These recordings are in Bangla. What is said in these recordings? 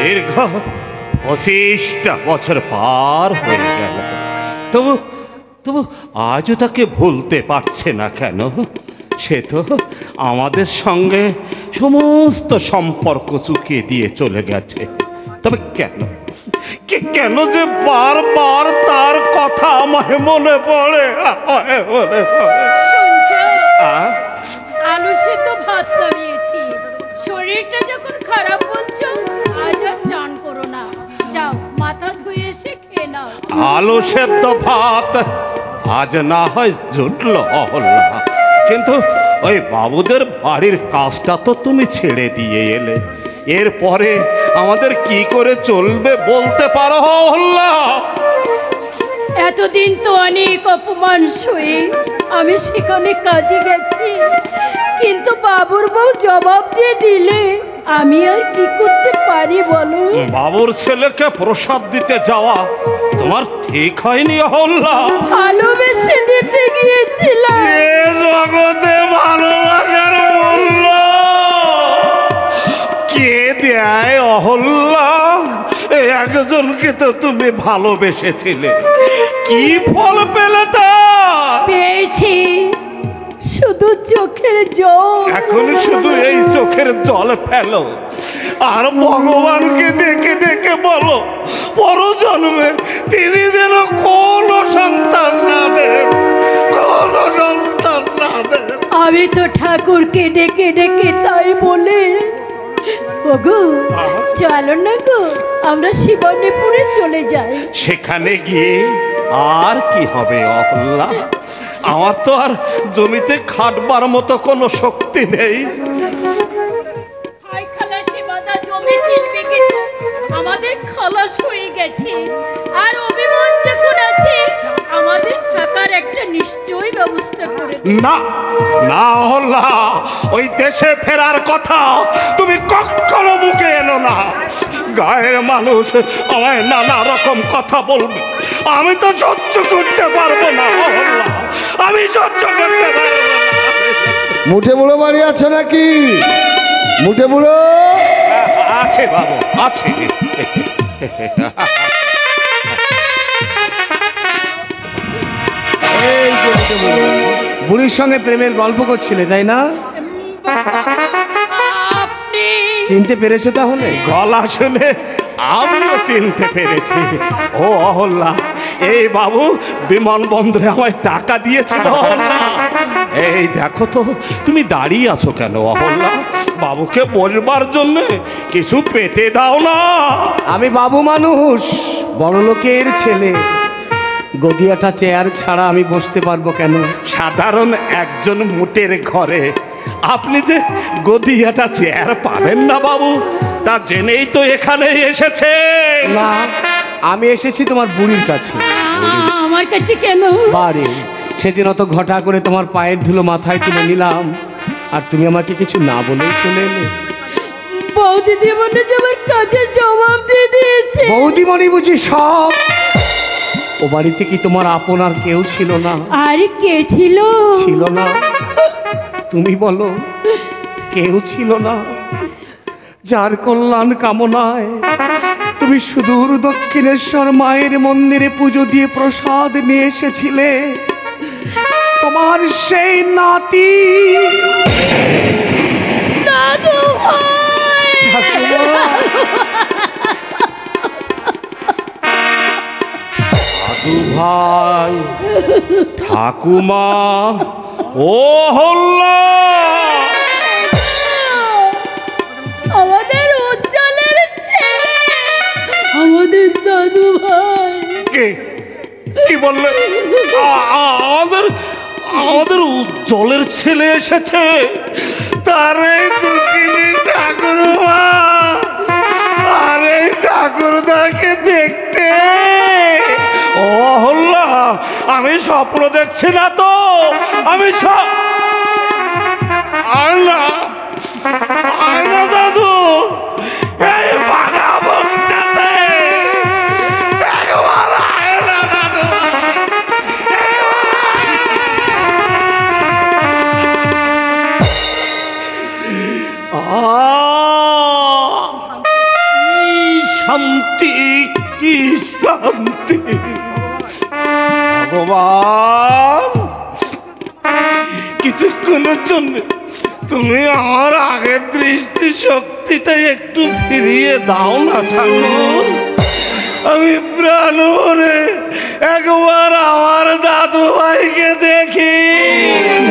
দীর্ঘ 25টা বছর পার হয়ে গেল, তবু তবু আজও তাকে ভুলতে পারছে না কেন? সে তো আমাদের সঙ্গে সমস্ত সম্পর্ক চুকিয়ে দিয়ে চলে গেছে। তবে কেন কেন যে বারবার তার কথা আমায় মনে পড়ে, মনে পড়ে। আলু সেদ্ধ ভাত নামিয়েছি, শরীরটা যখন খারাপ বলছো আজ আর চান করো না, যাও মাথা ধুয়ে এসে খেয়ে নাও। আলু সেদ্ধ ভাত আজ না হয় জুটলো অহল্যা, কিন্তু ওই বাবুদের বাড়ির কাজটা তো তুমি ছেড়ে দিয়ে এলে, এরপরে আমাদের কি করে চলবে বলতে পারো অহল্যা? এতদিন তো অনেক অপমান সয়ে আমি সেখানে কাজে গেছি, কিন্তু বাবুর বউ জবাব দিয়ে দিলে আমি আর কি করতে পারি বলো? বাবুর ছেলেকে প্রসাদ দিতে যাওয়া তোমার ঠিক হয়নি অহল্যা। ভালোবেসে দিতে গিয়েছিলাম। জগতে ভালোবাসার মূল্য কে দেয় অহল্যা? একজনকে তো তুমি ভালোবেসেছিলে, কি ফল পেলে তা? পেয়েছি শুধু চোখের জল। এখন শুধু এই চোখের জল ফেলো আর ভগবানকে ডেকে ডেকে বলো পরজন্মে তিনি যেন কোনো সন্তান না দেন, কোনো সন্তান না দেন। আমি তো ঠাকুরকে ডেকে ডেকে তাই বলে, ওগো চলো না গো আমরা শিবনীপুরে চলে যাই। সেখানে গিয়ে আর কি হবে অহল্যা? আমার তো আর জমিতে খাটবার মতো কোনো শক্তি নেই। জমি 3 বিঘে আমাদের খালাস হয়ে গেছে, আর অভিমান যখন আছে আমাদের থাকার একটা নিশ্চয়ই ব্যবস্থা করে। না না অহল্যা, ওই দেশে ফেরার কথা তুমি কখনো মুখে এনো না। গায়ের মানুষ আমায় নানা রকম কথা বলবে, আমি তো সহ্য করতে পারবো না অহল্যা, আমি সহ্য করতে পারবো না। মুঠে বুড়ো বাড়ি আছে নাকি? মুঠে বুড়ো আছে বাবু, আছে। এই যে মুঠে বুড়ো, বুড়ির সঙ্গে প্রেমের গল্প করছিলে তাই না? আপনি চিনতে পেরেছো তাহলে? গলা শুনে আমিও চিনতে পেরেছি। ও অহল্যা, এই বাবু বিমানবন্দরে আমায় টাকা দিয়েছিল অহল্যা। এই দেখো তো তুমি দাঁড়িয়ে আছো কেন অহল্যা? বাবুকে বলবার জন্য কিছু পেতে দাও না। আমি বাবু মানুষ, বড় লোকের ছেলে, গদিয়াটা চেয়ার ছাড়া আমি বসতে পারবো কেন? সাধারণ একজন মুটের ঘরে আপনি যে গদিয়াটা চেয়ার পাবেন না বাবু, তা জেনেই তো এখানে এসেছে। না, আমি এসেছি তোমার বুড়ির কাছে। আমার কাছে কেন? বারে সেদিন অত ঘটা করে তোমার পায়ের ধুলো মাথায় তুলে নিলাম, আর তুমি আমাকে কিছু না বলেই চলে এলে। বৌদিদি মনে যে আমার কাজের জবাব দিয়ে দিয়েছে। বৌদিমণি বুঝি সব? ও বাড়িতে কি তোমার আপন আর কেউ ছিল না? আর কে ছিল? ছিল না? তুমি বলো, কেউ ছিল না? যার কল্যাণ কামনায় তুমি সুদূর দক্ষিণেশ্বর মায়ের মন্দিরে পুজো দিয়ে প্রসাদ নিয়ে এসেছিলে, তোমার সেই নাতি দাদু ভাই। দাদু ভাই, ঠাকুমা, ও হল্লা, আমাদের উজ্জ্বলের ছেলে, আমাদের দাদু ভাই। কে কি বললে? আমাদের আমাদের উজ্জ্বলের ছেলে এসেছে? তারে দুঃখিনী ঠাকুরমা, আরে ঠাকুরদাকে দেখতে। ও হল্লা, আমি স্বপ্ন দেখছি না তো? আমি আয়না আয়না দাদু, এই ভাঙা বক্তাতে একবার আয়না দাদু। শান্তি, কি শান্তি! ভগবান, কিছুক্ষণের জন্য তুমি আমার আগের দৃষ্টি শক্তিটা একটু ফিরিয়ে দাও না ঠাকুর। আমি প্রাণ ভরে একবার আমার দাদু ভাইকে দেখি।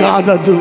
না দাদু,